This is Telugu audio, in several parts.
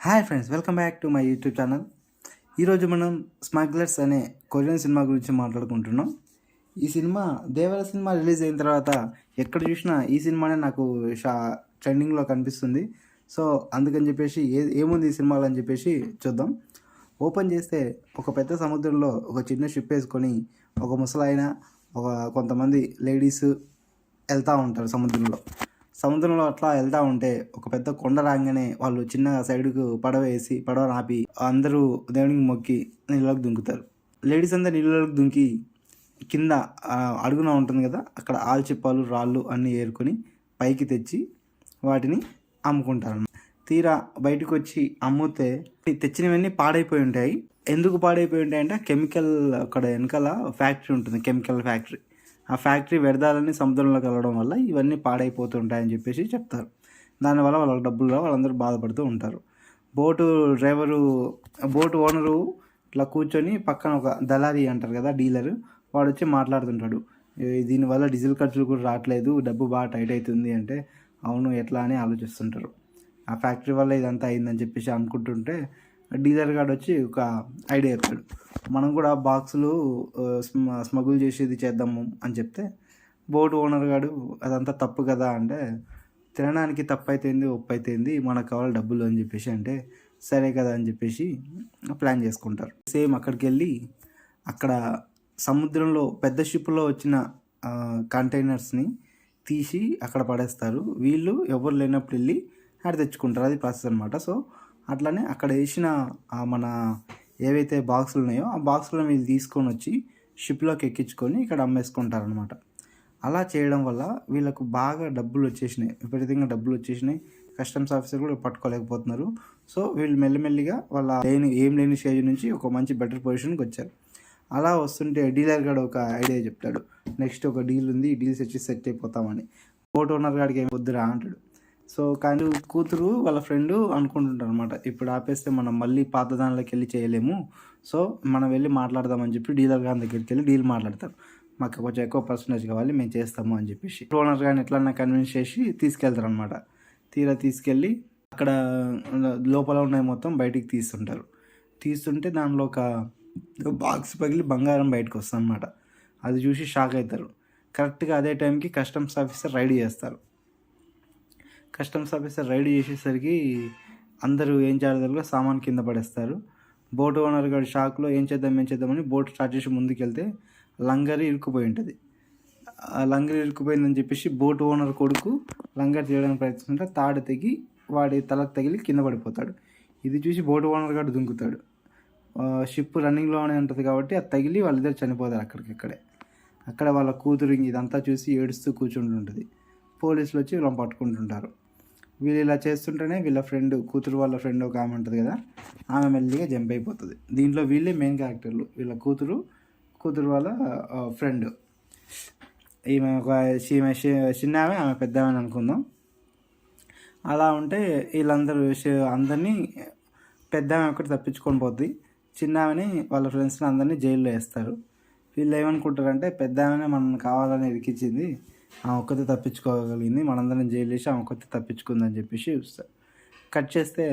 Hi friends, welcome back to my YouTube channel. ఈరోజు మనం స్మగ్లర్స్ అనే కొరియన్ సినిమా గురించి మాట్లాడుకుంటున్నాం. ఈ సినిమా దేవర సినిమా రిలీజ్ అయిన తర్వాత ఎక్కడ చూసినా ఈ సినిమానే నాకు ట్రెండింగ్లో కనిపిస్తుంది. సో అందుకని చెప్పేసి ఏముంది ఈ సినిమాలో అని చెప్పేసి చూద్దాం. ఓపెన్ చేస్తే ఒక పెద్ద సముద్రంలో ఒక చిన్న షిప్ వేసుకొని ఒక ముసలాయన కొంతమంది లేడీస్ వెళ్తూ ఉంటారు సముద్రంలో అట్లా వెళ్తూ ఉంటే ఒక పెద్ద కొండ రాగానే వాళ్ళు చిన్నగా సైడ్కు పడవ ఆపి అందరూ దేవునికి మొక్కి నీళ్ళలోకి దుంకుతారు. లేడీస్ అందరు నీళ్ళలోకి దుంకి కింద అడుగున ఉంటుంది కదా, అక్కడ ఆల్చిప్పాలు రాళ్ళు అన్నీ ఏరుకొని పైకి తెచ్చి వాటిని అమ్ముకుంటారు. తీరా బయటకు వచ్చి అమ్మితే తెచ్చినవన్నీ పాడైపోయి ఉంటాయి. ఎందుకు పాడైపోయి ఉంటాయంటే కెమికల్, అక్కడ వెనకాల ఫ్యాక్టరీ ఉంటుంది, కెమికల్ ఫ్యాక్టరీ. ఆ ఫ్యాక్టరీ వ్యర్థాలన్నీ సముద్రంలో కలవడం వల్ల ఇవన్నీ పాడైపోతుంటాయని చెప్పేసి చెప్తారు. దానివల్ల వాళ్ళకి డబ్బులు వాళ్ళందరూ బాధపడుతూ ఉంటారు. బోటు ఓనరు ఇట్లా కూర్చొని పక్కన ఒక దళారీ అంటారు కదా, డీలరు, వాడు వచ్చి మాట్లాడుతుంటాడు. దీనివల్ల డీజిల్ ఖర్చులు కూడా రావట్లేదు, డబ్బు బాగా టైట్ అవుతుంది అంటే అవును ఎట్లా అని ఆలోచిస్తుంటారు. ఆ ఫ్యాక్టరీ వల్ల ఇదంతా అయిందని చెప్పేసి అనుకుంటుంటే డీలర్ గార్డ్ వచ్చి ఒక ఐడియా చెప్తాడు. మనం కూడా బాక్సులు స్మగుల్ చేసేది చేద్దాము అని చెప్తే బోట్ ఓనర్ గాడు అదంతా తప్పు కదా అంటే, తినడానికి తప్పు అయితేంది ఒప్పు అయితేంది, మనకు కావాలి డబ్బులు అని చెప్పేసి అంటే సరే కదా అని చెప్పేసి ప్లాన్ చేసుకుంటారు. సేమ్ అక్కడికి వెళ్ళి అక్కడ సముద్రంలో పెద్ద షిప్లో వచ్చిన కంటైనర్స్ని తీసి అక్కడ పడేస్తారు. వీళ్ళు ఎవరు లేనప్పుడు వెళ్ళి ఆడ తెచ్చుకుంటారు. అది ప్రాసెస్ అనమాట. సో అట్లనే అక్కడ వేసిన మన ఏవైతే బాక్సులు ఉన్నాయో ఆ బాక్సులను వీళ్ళు తీసుకొని వచ్చి షిప్లోకి ఎక్కించుకొని ఇక్కడ అమ్మేసుకుంటారనమాట. అలా చేయడం వల్ల వీళ్ళకు బాగా డబ్బులు వచ్చేసినాయి, విపరీతంగా డబ్బులు వచ్చేసినాయి. కస్టమ్స్ ఆఫీసర్ కూడా పట్టుకోలేకపోతున్నారు. సో వీళ్ళు మెల్లిమెల్లిగా వాళ్ళ ఏం లేని స్టేజ్ నుంచి ఒక మంచి బెటర్ పొజిషన్కి వచ్చారు. అలా వస్తుంటే డీలర్ గారు ఒక ఐడియా చెప్తాడు. నెక్స్ట్ ఒక డీల్ ఉంది, ఈ డీల్స్ వచ్చి సెట్ అయిపోతామని. బోట్ ఓనర్ గారికి ఏం వద్దురా అంటాడు. సో కానీ కూతురు వాళ్ళ ఫ్రెండ్ అనుకుంటుంటారు అనమాట, ఇప్పుడు ఆపేస్తే మనం మళ్ళీ పాత దానిలోకి వెళ్ళి చేయలేము, సో మనం వెళ్ళి మాట్లాడదామని చెప్పి డీలర్ గారి దగ్గరికి వెళ్ళి డీల్ మాట్లాడతారు. మాకు కొంచెం ఎక్కువ పర్సంటేజ్ కావాలి, మేము చేస్తాము అని చెప్పేసి ఓనర్ గారిని ఎట్లన్నా కన్విన్స్ చేసి తీసుకెళ్తారు అనమాట. తీరా తీసుకెళ్ళి అక్కడ లోపల ఉన్నాయి మొత్తం బయటికి తీస్తుంటే దానిలో ఒక బాక్స్ పగిలి బంగారం బయటకు వస్తుంది అనమాట. అది చూసి షాక్ అవుతారు. కరెక్ట్గా అదే టైంకి కస్టమ్స్ ఆఫీసర్ రైడ్ చేస్తారు. కస్టమ్స్ ఆఫీసర్ రైడ్ చేసేసరికి అందరూ ఏం చేయాలో సామాన్ కింద పడేస్తారు. బోట్ ఓనర్ గారి షాక్లో ఏం చేద్దామని బోట్ స్టార్ట్ చేసి ముందుకెళ్తే లంగర్ ఇరుక్కుపోయి ఉంటుంది. ఆ లంగర్ ఇరుక్కుపోయిందని చెప్పేసి బోట్ ఓనర్ కొడుకు లంగర్ తీయడానికి ప్రయత్నిస్తుంటే తాడు తెగి వాడి తలకు తగిలి కింద పడిపోతాడు. ఇది చూసి బోట్ ఓనర్ గారు దుంకుతాడు. షిప్ రన్నింగ్లోనే ఉంటుంది కాబట్టి అది తగిలి వాళ్ళిద్దరు చనిపోతారు అక్కడ వాళ్ళ కూతురు ఇదంతా చూసి ఏడుస్తూ కూర్చుంటుంటుంది. పోలీసులు వచ్చి వీళ్ళని పట్టుకుంటుంటారు. వీళ్ళు ఇలా చేస్తుంటేనే వీళ్ళ ఫ్రెండ్, కూతురు వాళ్ళ ఫ్రెండ్ ఒక ఆమె ఉంటుంది కదా, ఆమె మెల్లిగా జంప్ అయిపోతుంది. దీంట్లో వీళ్ళే మెయిన్ క్యారెక్టర్లు, వీళ్ళ కూతురు వాళ్ళ ఫ్రెండ్. ఈమె ఒక చిన్న ఆమె పెద్ద ఆమె అనుకుందాం. అలా ఉంటే వీళ్ళందరూ అందరినీ పెద్ద ఆమె ఒకటి తప్పించుకొని పోతుంది. చిన్న ఆమెని వాళ్ళ ఫ్రెండ్స్ని అందరినీ జైల్లో వేస్తారు. వీళ్ళు ఏమనుకుంటారంటే పెద్ద ఆమెనే మనం కావాలని ఇరికిచ్చింది, ఆమె ఒక్కతే తప్పించుకోగలిగింది, మనందరం జైలు వేసి ఆమె ఒక్కతే తప్పించుకుందని చెప్పేసి చూస్తారు. కట్ చేస్తే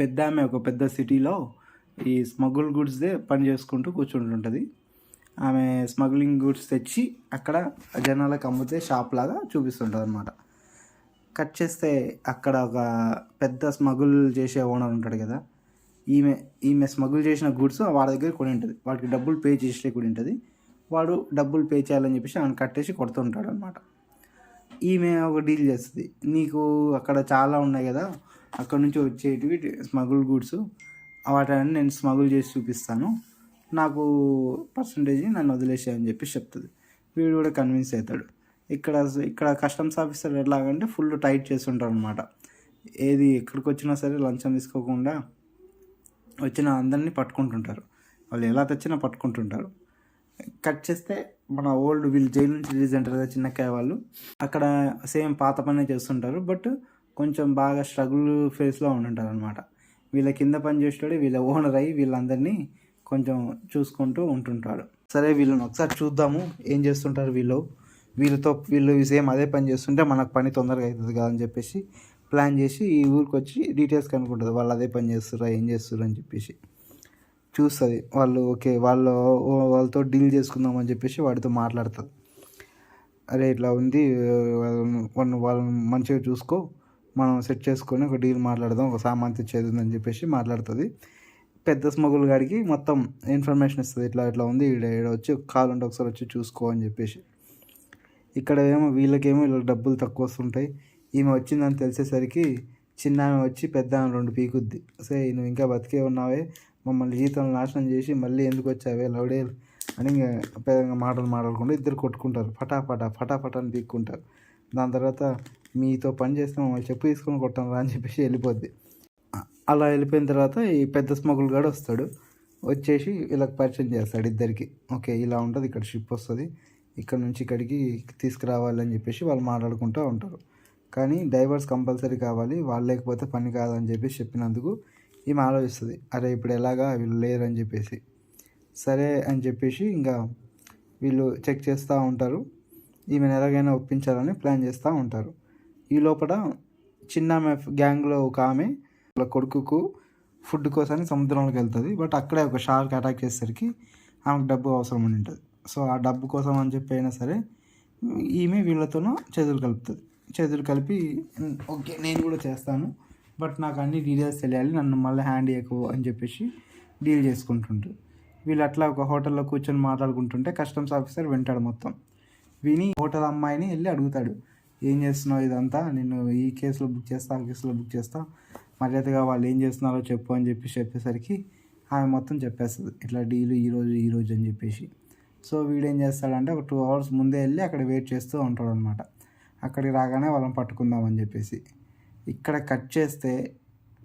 పెద్ద ఆమె ఒక పెద్ద సిటీలో ఈ స్మగుల్ గూడ్స్దే పని చేసుకుంటూ కూర్చుంటుంటుంది. ఆమె స్మగ్లింగ్ గూడ్స్ తెచ్చి అక్కడ జనాలకు అమ్మితే షాప్ లాగా చూపిస్తుంటుంది అనమాట. కట్ చేస్తే అక్కడ ఒక పెద్ద స్మగుల్ చేసే ఓనర్ ఉంటాడు కదా, ఈమె స్మగుల్ చేసిన గూడ్స్ వాడి దగ్గర కొని ఉంటుంది. వాడికి డబ్బులు పే చేసే కూడా ఉంటుంది. వాడు డబ్బులు పే చేయాలని చెప్పేసి ఆమెను కట్టేసి కొడుతుంటాడు అనమాట. ఈమె ఒక డీల్ చేస్తుంది, నీకు అక్కడ చాలా ఉన్నాయి కదా, అక్కడ నుంచి వచ్చేటివి స్మగుల్ గూడ్స్, వాటిని నేను స్మగుల్ చేసి చూపిస్తాను, నాకు పర్సంటేజ్ నన్ను వదిలేసాయని చెప్పేసి చెప్తుంది. వీడు కూడా కన్విన్స్ అవుతాడు. ఇక్కడ కస్టమ్స్ ఆఫీసర్ ఎట్లాగంటే ఫుల్ టైట్ చేస్తుంటారు అనమాట. ఏది ఎక్కడికి వచ్చినా సరే లంచం తీసుకోకుండా వచ్చిన అందరినీ పట్టుకుంటుంటారు. వాళ్ళు ఎలా తెచ్చినా పట్టుకుంటుంటారు. కట్ చేస్తే మన వీళ్ళు జైలు నుంచి రిలీజ్ అంటారు కదా చిన్నకాయ వాళ్ళు, అక్కడ సేమ్ పాత పనే చేస్తుంటారు. బట్ కొంచెం బాగా స్ట్రగుల్ ఫేస్లో ఉంటుంటారు అనమాట. వీళ్ళ కింద పని చేసేవాడు వీళ్ళ ఓనర్ అయ్యి వీళ్ళందరినీ కొంచెం చూసుకుంటూ ఉంటుంటాడు. సరే వీళ్ళని ఒకసారి చూద్దాము ఏం చేస్తుంటారు వీళ్ళు సేమ్ అదే పని చేస్తుంటే మనకు పని తొందరగా అవుతుంది కదా అని చెప్పేసి ప్లాన్ చేసి ఈ ఊరికి వచ్చి డీటెయిల్స్ కనుక్కుంటుంది. వాళ్ళు అదే పని చేస్తుర్రా, ఏం చేస్తుర్రు అని చెప్పేసి చూస్తుంది. వాళ్ళు ఓకే వాళ్ళతో డీల్ చేసుకుందాం అని చెప్పేసి వాడితో మాట్లాడుతుంది. అరే ఇట్లా ఉంది, వాళ్ళని మంచిగా చూసుకో, మనం సెట్ చేసుకొని ఒక డీల్ మాట్లాడదాం, ఒక సామాన్ తెచ్చేది ఉందని చెప్పేసి మాట్లాడుతుంది. పెద్ద స్మగుల్ గాడికి మొత్తం ఇన్ఫర్మేషన్ ఇస్తుంది, ఇట్లా ఇట్లా ఉంది, ఈడ వచ్చి కావాలంటే ఒకసారి వచ్చి చూసుకో అని చెప్పేసి. ఇక్కడ వీళ్ళకేమో ఇలా డబ్బులు తక్కువ వస్తుంటాయి. ఈమె వచ్చిందని తెలిసేసరికి చిన్న ఆమె వచ్చి పెద్ద ఆమె 2 పీకుద్ది. సే నువ్వు ఇంకా బతికే ఉన్నావే, మమ్మల్ని జీవితంలో నాశనం చేసి మళ్ళీ ఎందుకు వచ్చావే లౌడే అని పెద్దగా మాట్లాడుకుంటూ ఇద్దరు కొట్టుకుంటారు. ఫటాఫట అని పీక్కుంటారు. దాని తర్వాత మీతో పని చేస్తే మమ్మల్ని చెప్పు తీసుకొని కొట్టాను రా అని చెప్పేసి వెళ్ళిపోద్ది. అలా వెళ్ళిపోయిన తర్వాత ఈ పెద్ద స్మగుల్ గాడు వస్తాడు. వచ్చేసి వీళ్ళకి పరిచయం చేస్తాడు ఇద్దరికి. ఓకే ఇలా ఉంటుంది, ఇక్కడ షిప్ వస్తుంది, ఇక్కడ నుంచి ఇక్కడికి తీసుకురావాలని చెప్పేసి వాళ్ళు మాట్లాడుకుంటూ ఉంటారు. కానీ డైవర్స్ కంపల్సరీ కావాలి, వాళ్ళు లేకపోతే పని కాదని చెప్పేసి చెప్పినందుకు ఈమె ఆలోచిస్తుంది, అరే ఇప్పుడు ఎలాగా వీళ్ళు లేరు అని చెప్పేసి. సరే అని చెప్పేసి ఇంకా వీళ్ళు చెక్ చేస్తూ ఉంటారు. ఈమెను ఎలాగైనా ఒప్పించాలని ప్లాన్ చేస్తూ ఉంటారు. ఈ లోపల చిన్న ఆమె గ్యాంగ్లో ఒక ఆమె వాళ్ళ కొడుకుకు ఫుడ్ కోసమని సముద్రంలోకి వెళ్తుంది. బట్ అక్కడే ఒక షార్క్ అటాక్ చేసేసరికి ఆమెకు డబ్బు అవసరం ఉండి ఉంటుంది. సో ఆ డబ్బు కోసం అని చెప్పి అయినా సరే ఈమె వీళ్ళతోనూ చేతులు కలుపుతుంది. చేతులు కలిపి ఓకే నేను కూడా చేస్తాను, బట్ నాకు అన్ని డీటెయిల్స్ తెలియాలి, నన్ను మళ్ళీ హ్యాండ్ ఇవ్వకు అని చెప్పేసి డీల్ చేసుకుంటుంటారు. వీళ్ళు అట్లా ఒక హోటల్లో కూర్చొని మాట్లాడుకుంటుంటే కస్టమ్స్ ఆఫీసర్ వింటాడు మొత్తం. విని హోటల్ అమ్మాయిని వెళ్ళి అడుగుతాడు, ఏం చేస్తున్నావు ఇదంతా, నేను ఈ కేసులో బుక్ చేస్తా, ఆ కేసులో బుక్ చేస్తా, మర్యాదగా వాళ్ళు ఏం చేస్తున్నారో చెప్పు అని చెప్పేసరికి ఆమె మొత్తం చెప్పేస్తుంది, ఇట్లా డీలు ఈరోజు అని చెప్పేసి. సో వీడేం చేస్తాడంటే ఒక 2 hours ముందే వెళ్ళి అక్కడ వెయిట్ చేస్తూ ఉంటాడు అనమాట. అక్కడికి రాగానే వాళ్ళని పట్టుకుందామని చెప్పేసి. ఇక్కడ కట్ చేస్తే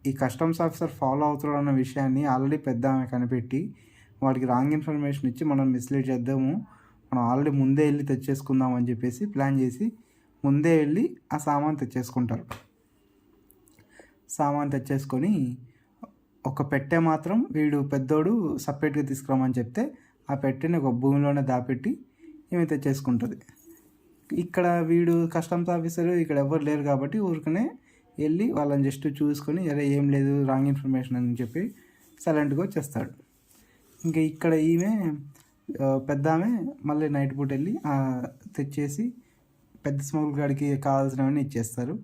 ఈ కస్టమ్స్ ఆఫీసర్ ఫాలో అవుతాడు అన్న విషయాన్ని ఆల్రెడీ పెద్ద ఆమె కనిపెట్టి వాడికి రాంగ్ ఇన్ఫర్మేషన్ ఇచ్చి మనం మిస్లీడ్ చేద్దాము, మనం ఆల్రెడీ ముందే వెళ్ళి తెచ్చేసుకుందాం అని చెప్పేసి ప్లాన్ చేసి ముందే వెళ్ళి ఆ సామాన్ తెచ్చేసుకుంటారు. సామాన్ తెచ్చేసుకొని ఒక పెట్టె మాత్రం వీడు పెద్దోడు సపరేట్గా తీసుకురామని చెప్తే ఆ పెట్టెని ఒక భూమిలోనే దాపెట్టి ఈమె తెచ్చేసుకుంటుంది. ఇక్కడ వీడు కస్టమ్స్ ఆఫీసర్ ఇక్కడ ఎవరు లేరు కాబట్టి ఊరికనే వెళ్ళి వాళ్ళని జస్ట్ చూసుకొని అరే ఏం లేదు రాంగ్ ఇన్ఫర్మేషన్ అని చెప్పి సైలెంట్గా వచ్చేస్తాడు. ఇంకా ఇక్కడ ఈమె పెద్ద ఆమె మళ్ళీ నైట్ పూట వెళ్ళి తెచ్చేసి పెద్ద స్మగుల్ గాడికి కావాల్సినవన్నీ ఇచ్చేస్తారు.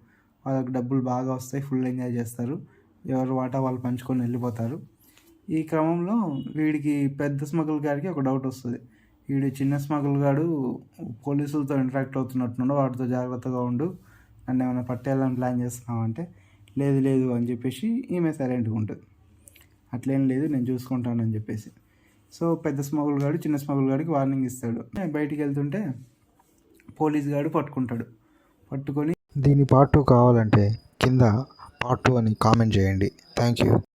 వాళ్ళకి డబ్బులు బాగా వస్తాయి, ఫుల్ ఎంజాయ్ చేస్తారు, ఎవరు వాటా వాళ్ళు పంచుకొని వెళ్ళిపోతారు. ఈ క్రమంలో వీడికి పెద్ద స్మగుల్ గారికి ఒక డౌట్ వస్తుంది, వీడు చిన్న స్మగుల్ గాడు పోలీసులతో ఇంటరాక్ట్ అవుతున్నట్టున్నాడు, వాటితో జాగ్రత్తగా ఉండు, నన్ను ఏమైనా పట్టేయాలని ప్లాన్ చేస్తున్నామంటే లేదు అని చెప్పేసి ఈమె సైలెంట్గా ఉంటుంది. అట్లేం లేదు నేను చూసుకుంటానని చెప్పేసి. సో పెద్ద స్మగుల్ గాడు చిన్న స్మగుల్ గాడికి వార్నింగ్ ఇస్తాడు. బయటికి వెళ్తుంటే పోలీస్ గాడు పట్టుకొని దీని పార్ట్ 2 కావాలంటే కింద పార్ట్ 2 అని కామెంట్ చేయండి. Thank you.